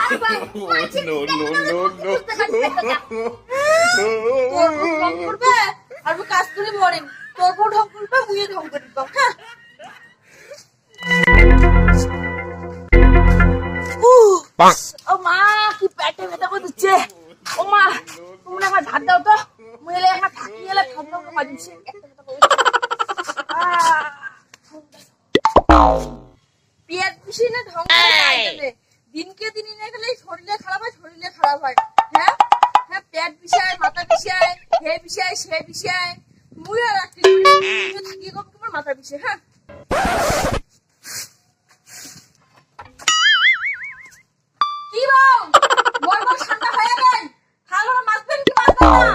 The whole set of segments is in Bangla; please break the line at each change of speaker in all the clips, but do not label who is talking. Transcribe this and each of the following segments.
No, no, no, no.
তোর ঢং করবে আর আমি কাজ করে মরেন, তোর বউ ঢং করবে মুয়ে ঢং করে দিতাম। হ্যাঁ ও মা কি পেটে ব্যথা করছে। ও মা তুমি আমার ভাত দাও তো, মুয়েলে একটা থাকি এলে ভাত দাও মাঝে একটা কথা বলছি। পেট পিছিয়ে না ঢং করে দিনকে দিন না গেলে শরীরে খারাপ হয়, শরীরে খারাপ হয়। হ্যাঁ হ্যাঁ পেট বিষায়, মাথা বিষায়, হে বিষায়, সে বিষায়, মুয়ে রাখি থাকি কম তোমার মাথা বিষায়। হ্যাঁ কি বল মোর বল ঠান্ডা হয়ে গেল, খালো মাছবেন কি মাছবেন না?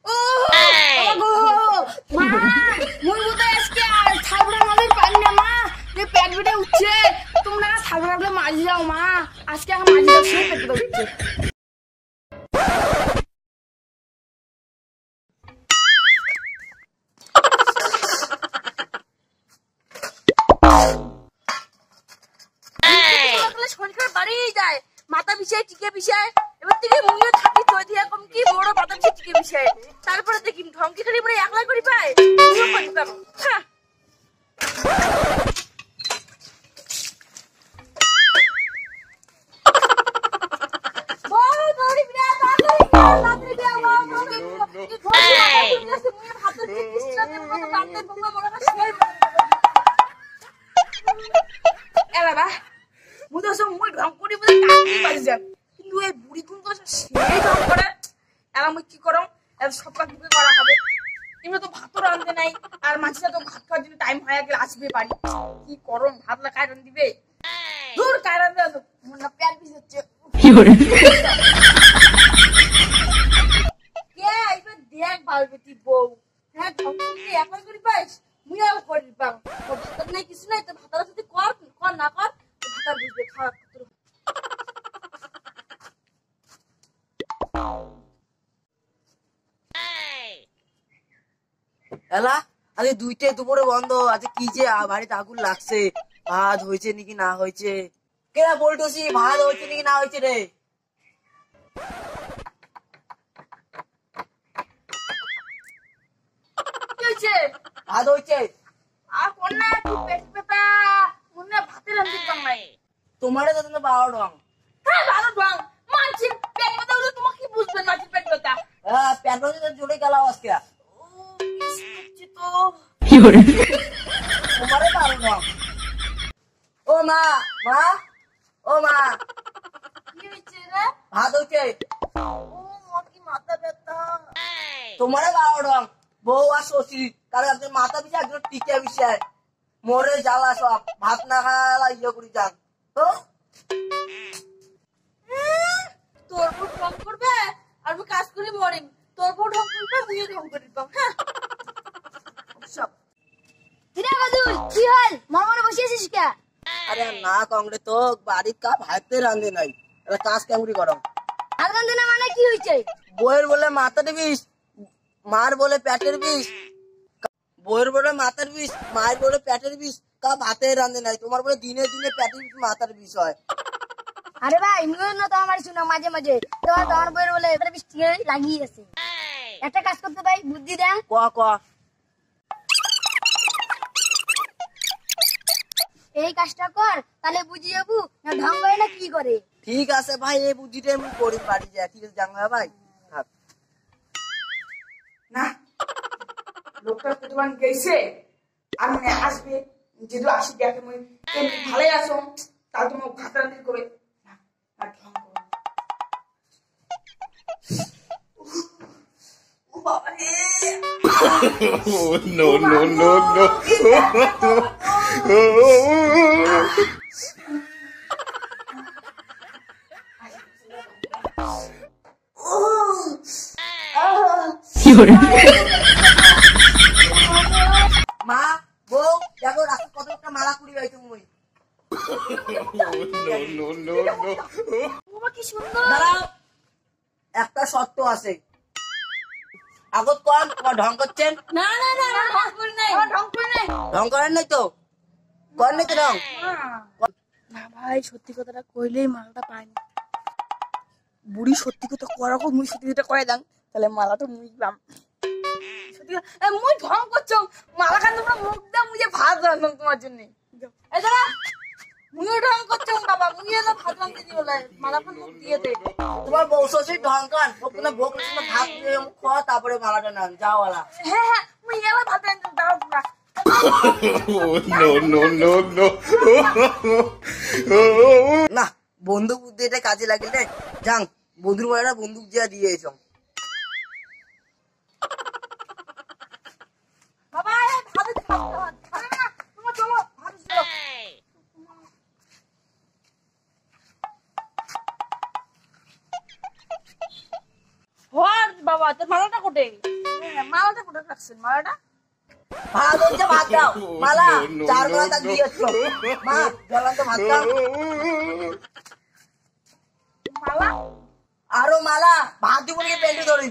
ও গো মা মুই তো আজকে ছাগড়া মাছের পানি না মা, যে পেট বেটে উঠছে, তোমরা ছাগড়া বলে মাছ দাও মা, আজকে আমার মাছ দাও সে পেট বেটে উঠছে। শরীর বাড়িয়ে যায়, মাথা বিষায়, টিকে বিষায়, এবার থেকে মুইও থাকি তো দিয়া কম কি মোড়ো মাথা বিষায়, টিকে বিষায়, তারপরে দেখি ঢংকি খালি পরে একলা করি পায় মুইও করি পাব। হ্যাঁ কিন্তু এই বুড়ি কিন্তু সেই ঢং করে, এরা কি করো সব কাজ করা হবে, এমনি তো ভাতও রাঁধতে নাই, আর মাঝিটা তো ভাত খাওয়ার জন্য টাইম হয়ে গেলে আসবে বাড়ি, কি করম ভাতলা কায় রান দিবে, দূর কায় রান দেওয়া মনে না প্যার পিস হচ্ছে। দেখ বালবেটি বউ, হ্যাঁ ঢংকি একলা করি পাইস, মুইও করি পাম, ভাত নাই কিছু নাই, তো ভাতার সাথে কর কর না কর ভাতার বুঝবে খাওয়া।
এলা আরে দুইটাই দুপুরে বন্ধ আছে, কি যে বাড়িতে আগুন লাগছে, ভাত হয়েছে নাকি না হয়েছে, কেনা বলটোসি ভাত হয়েছে নাকি না হয়েছে রে?
কি হয়েছে?
ভাত হয়েছে
আর কোন না পেট ব্যথা, কোন না ভাতে রাঁধতে পার নাই,
তোমারে তো তুমি বারো ঢং।
হ্যাঁ ভালো ঢং, মানছি পেট ব্যথা হলে তোমাকে কি বুঝবেন মানছি পেট ব্যথা।
হ্যাঁ পেট ব্যথা জুড়ে গেল আজকে
তো
তোমারে বারো ঢং। ও মা মা ও মা
কি হয়েছে রে?
ভাত হয়েছে।
ও মোর কি মাথা ব্যথা।
তোমারে বারো ঢং, বউ আর শ্বশুর কারণ একজন মাথা বিষয় একজন টিকে বিষয়, মোরে জ্বালা সব, ভাত না খাওয়া ইয়ে করি যান তো।
তোর বউ ঢং করবে আর আমি কাজ করে মরিম, তোর বউ ঢং করবে মুইও ঢং করে দিতাম। হ্যাঁ সব
কিরে বাদুল কি হল মরমরে বসে আছিস কে?
আরে না কংগ্রেস তো বাড়ির কাপ হাতে রাঁধে নাই, এটা কাজ কেমনি করো?
হাত রাঁধে না মানে কি হয়েছে?
বইয়ের বলে মাথার বিষ, মার বলে পেটের বিষ, বইয়ের বলে মাথার বিষ, মায়ের বলে পেটের বিষ, কাপ হাতে রাঁধে নাই, তোমার বলে দিনে দিনে পেটের বিষ মাথার বিষ হয়।
আরে ভাই মুই না তো আমার শুনা মাঝে মাঝে তোমার বইয়ের বলে এবারে বৃষ্টি লাগিয়ে আছে, একটা কাজ করতে ভাই বুদ্ধি দেন।
ক ক
এই কাজটা কর তাহলে বুঝি যাবো না ঢং করে না কি করে।
ঠিক আছে ভাই এই বুদ্ধিটা আমি করি বাড়ি যাই, ঠিক আছে জাঙ্গা ভাই থাক।
না লোকটা প্রতিবার গেছে আর মানে আসবে, যেহেতু আসি দেখে মই ভালোই আসো তাহলে তোমার ভাত রান্না করে না আর ঢং করো। ও বাবা রে
No, no, no, no.
মা বউ দেখো রাস্তা কত একটা মালা কুড়ি হয়েছে মই।
No, no, no, no.
বাবা কি সুন্দর।
দাঁড়াও একটা শর্ত আছে, আগত কন তোমার ঢং করছেন?
না না না ঢং করে নাই, ঢং করে নাই,
ঢং করেন নাই তো? করেন নাই তো ঢং?
না ভাই, সত্যি কথাটা কইলেই মালাটা পাই না। বুড়ি সত্যি কথা করা কো, মুই সত্যি কথা কয়ে দাং, তাহলে মালাটা মুই পাম। সত্যি মুই ঢং করছো, মালা খান তোমরা মুখ দাও, মুঝে ভাত রান্ধম তোমার জন্য। এই দাঁড়া, মুইও ঢং করছো বাবা, মুই এলো ভাত রান্ধতে দিও না, মালা খান মুখ দিয়ে দে।
তোমার বউ শ্বশুর ঢঙ্কান, ওখানে ভোগ ভাত দিয়ে খাওয়া, তারপরে মালাটা নাম যাওয়ালা।
হ্যাঁ, মুই এলো ভাত রান্ধতে দাও তোমরা।
no.
না, বন্দুক বুদ্ধি এটা কাজে লাগে না। যাং, বন্ধুর মায়েরা বন্দুক দিয়া দিয়ে এসো।
বাবা ভাত তোমার চলো, ভাত চলো। হর বাবা, তোর মালাটা কোটে? মালাটা কোটে রাখছেন? মালাটা
ভাত হচ্ছে, ভাত দাও। মালা চার বেলা তাক দিয়ে এসো। মা জ্বলন্ত ভাত দাও।
মালা
আরো মালা ভাত দিব নাকি পেন্টে ধরি।